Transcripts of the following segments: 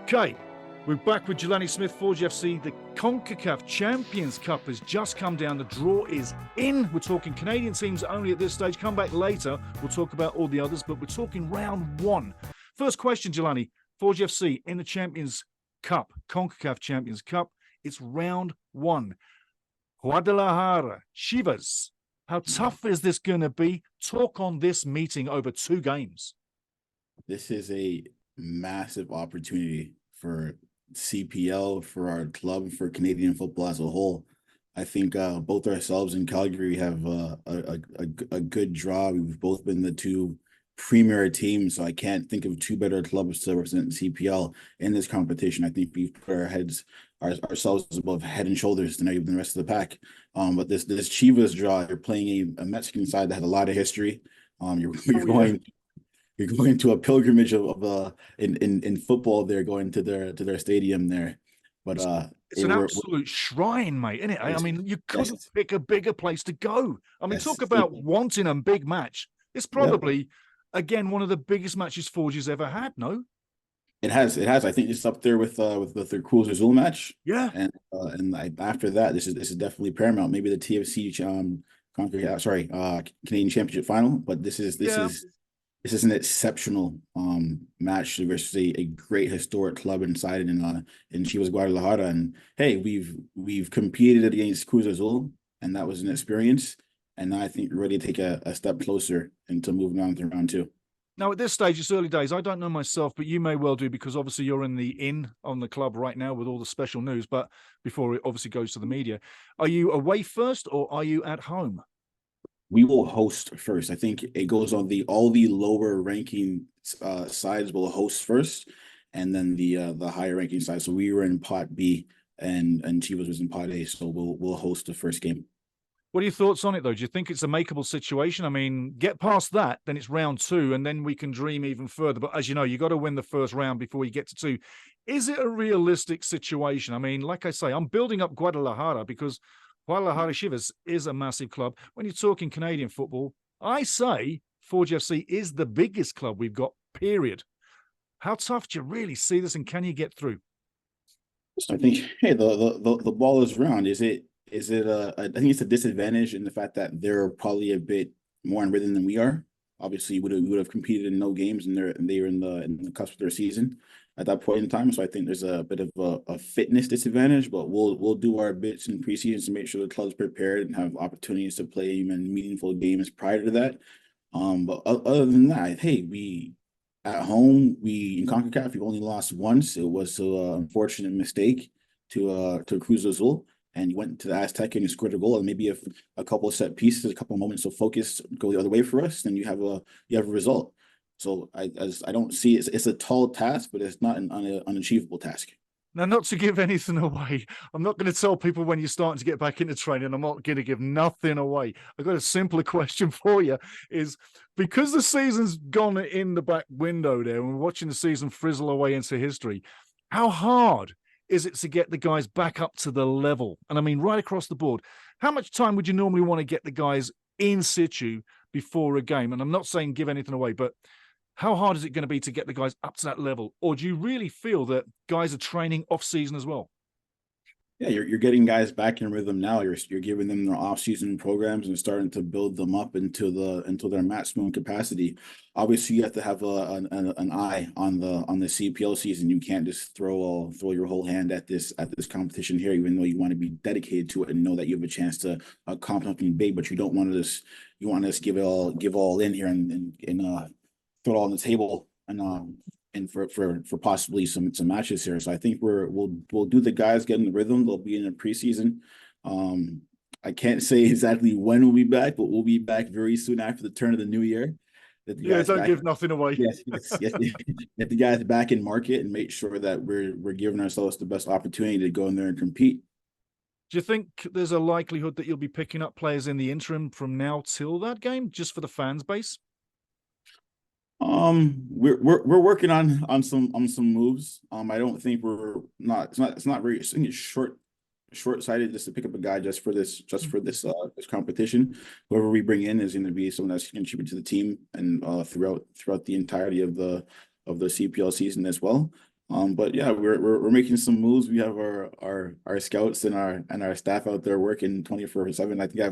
Okay, we're back with Jelani Smith, Forge FC. The CONCACAF Champions Cup has just come down. The draw is in. We're talking Canadian teams only at this stage. Come back later. We'll talk about all the others, but we're talking round one. First question, Jelani. Forge FC in the Champions Cup, CONCACAF Champions Cup. It's round one. Guadalajara, Chivas. How tough is this going to be? Talk on this meeting over 2 games. This is a massive opportunity for CPL, for our club, for Canadian football as a whole. I think both ourselves and Calgary have a good draw. We've both been the 2 premier teams, so I can't think of 2 better clubs to represent CPL in this competition. I think we've put ourselves above head and shoulders than even the rest of the pack. But this Chivas draw, you're playing a Mexican side that had a lot of history. You're going to a pilgrimage of in football. They're going to their stadium there, but it's an absolute shrine, mate, isn't it? I mean, you couldn't pick a bigger place to go. I mean, talk about wanting a big match. It's probably again one of the biggest matches Forge's ever had. No, it has. I think it's up there with the Cruz Azul match. Yeah, and after that, this is definitely paramount. Maybe the TFC Canadian Championship final, but this is an exceptional match versus a great historic club inside in Chivas Guadalajara. And hey, we've competed against Cruz Azul, and that was an experience. And now I think we're ready to take a step closer into moving on to round 2. Now, at this stage, it's early days. I don't know myself, but you may well do, because obviously you're on the club right now with all the special news. But before it obviously goes to the media, are you away first or are you at home? We will host first. I think it goes on all the lower ranking sides will host first, and then the higher ranking side. So we were in Pot B, and Chivas was in Pot A. So we'll host the first game. What are your thoughts on it, though? Do you think it's a makeable situation? I mean, get past that, then it's round 2, and then we can dream even further. But as you know, you got to win the first round before you get to 2. Is it a realistic situation? I mean, like I say, I'm building up Guadalajara because Guadalajara Chivas is a massive club. When you're talking Canadian football, I say Forge FC is the biggest club we've got, period. How tough do you really see this, and can you get through? I think, hey, the ball is round. I think it's a disadvantage in the fact that they're probably a bit more in rhythm than we are. Obviously, we would have competed in no games, and they were in the cusp of their season at that point in time. So I think there's a bit of a fitness disadvantage, but we'll do our bits in preseason to make sure the club's prepared and have opportunities to play even meaningful games prior to that. But other than that, hey, we at home, in CONCACAF, we've only lost once. It was an unfortunate mistake to Cruz Azul, and you went to the Azteca and you scored a goal, and maybe if a couple of set pieces, a couple of moments of focus go the other way for us, then you have a result. So I don't see it's a tall task, but it's not an unachievable task. Now, not to give anything away, I'm not going to tell people when you're starting to get back into training. I'm not going to give nothing away. I've got a simpler question for you, is because the season's gone in the back window there, and we're watching the season frizzle away into history, how hard is it to get the guys back up to the level? And I mean, right across the board, how much time would you normally want to get the guys in situ before a game? And I'm not saying give anything away, but how hard is it going to be to get the guys up to that level? Or do you really feel that guys are training off season as well? Yeah, you're getting guys back in rhythm now. You're giving them their off-season programs and starting to build them up into their maximum capacity. Obviously, you have to have an eye on the CPL season. You can't just throw your whole hand at this competition here, even though you want to be dedicated to it and know that you have a chance to accomplish something big. But you don't want to just give all in here and throw it all on the table and for possibly some matches here. So I think we'll do the guys get in the rhythm. They'll be in the preseason. I can't say exactly when we'll be back, but we'll be back very soon after the turn of the new year. Don't give nothing away. Yes. Get the guys back in market and make sure that we're giving ourselves the best opportunity to go in there and compete. Do you think there's a likelihood that you'll be picking up players in the interim from now till that game, just for the fans base? We're working on some moves. I don't think it's not very, I think it's short-sighted just to pick up a guy just for this competition. Whoever we bring in is going to be someone that's going to contribute to the team and throughout the entirety of the CPL season as well. But yeah, we're making some moves. We have our scouts and our staff out there working 24/7. I think I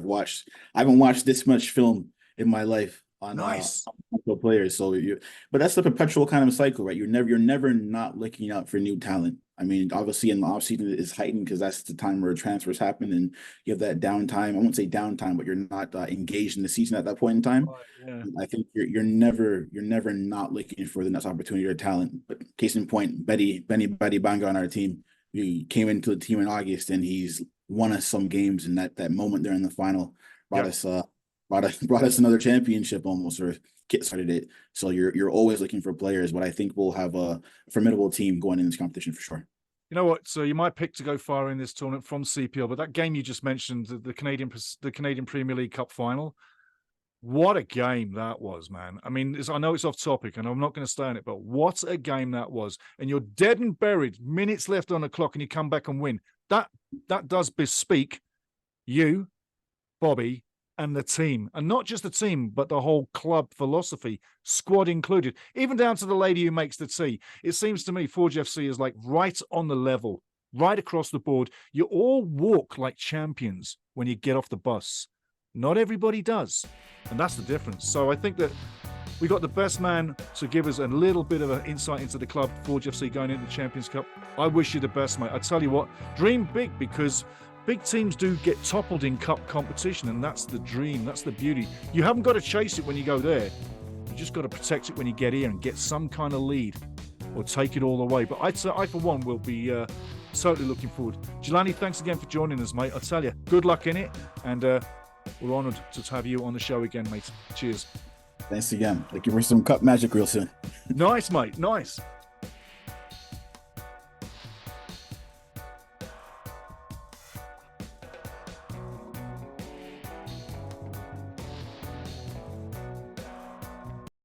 haven't watched this much film in my life Nice. on football players. But that's the perpetual kind of cycle, right? You're never not looking out for new talent. I mean, obviously in the offseason is heightened because that's the time where transfers happen and you have that downtime. I won't say downtime, but you're not engaged in the season at that point in time. Right, yeah. I think you're never not looking for the next opportunity or talent. But case in point, Betty Banga on our team. He came into the team in August and he's won us some games, and that moment there in the final brought Yep. us brought us another championship almost, or kick-started it. So you're always looking for players, but I think we'll have a formidable team going in this competition for sure. You know what? So you might pick to go far in this tournament from CPL, but that game you just mentioned, the Canadian Premier League Cup final, what a game that was, man. I mean, I know it's off topic and I'm not going to stay on it, but what a game that was. And you're dead and buried, minutes left on the clock, and you come back and win. That does bespeak you, Bobby, and the team. And not just the team, but the whole club philosophy, squad included, even down to the lady who makes the tea. It seems to me Forge FC is like right on the level, right across the board. You all walk like champions when you get off the bus. Not everybody does. And that's the difference. So I think that we got the best man to give us a little bit of an insight into the club, Forge FC, going into the Champions Cup. I wish you the best, mate. I tell you what, dream big, because big teams do get toppled in cup competition, and that's the dream. That's the beauty. You haven't got to chase it when you go there. You just got to protect it when you get here and get some kind of lead or take it all the way. But I, for one, will be totally looking forward. Jelani, thanks again for joining us, mate. I tell you, good luck in it, and we're honoured to have you on the show again, mate. Cheers. Thanks again. Looking for some cup magic real soon. Nice, mate. Nice.